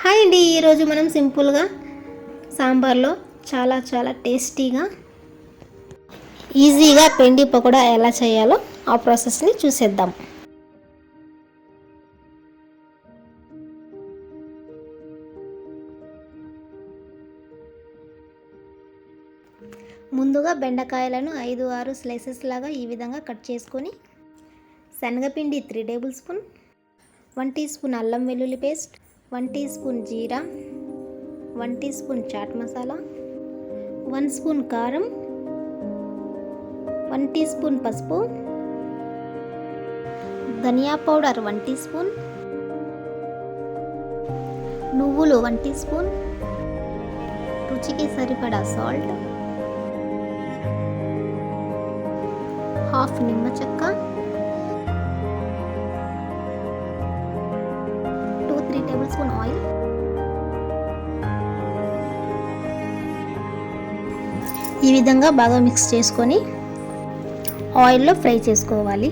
Hi అండి, ఈరోజు మనం సింపుల్గా సాంబార్లో చాలా టేస్టీగా ఈజీగా పెండి పకోడా ఎలా చేయాలో ఆ ప్రాసెస్ని చూసేద్దాం. ముందుగా బెండకాయలను 5-6 స్లైసెస్ లాగా ఈ విధంగా కట్ చేసుకొని, శనగపిండి 3 టేబుల్ స్పూన్, 1 టీ స్పూన్ అల్లం వెల్లుల్లి paste, 1 teaspoon jeera, 1 teaspoon chaat masala, 1 spoon కారం, 1 టీ స్పూన్ పసుపు, ధనియా పౌడర్ 1 టీ స్పూన్, నువ్వులు 1 టీ స్పూన్, రుచికి సరిపడా సాల్ట్, హాఫ్ నిమ్మ చెక్క, 2-3 టేబుల్ స్పూన్ ఆయిల్. ఈ విధంగా బాగా మిక్స్ చేసుకొని ఆయిల్లో ఫ్రై చేసుకోవాలి.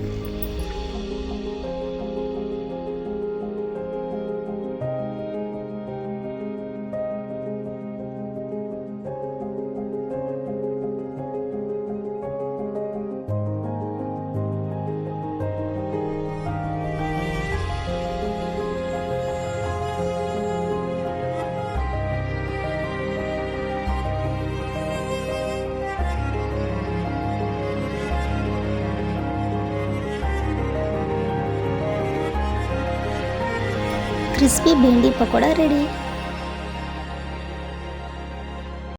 క్రిస్పీ బెండి పకోడా రెడీ.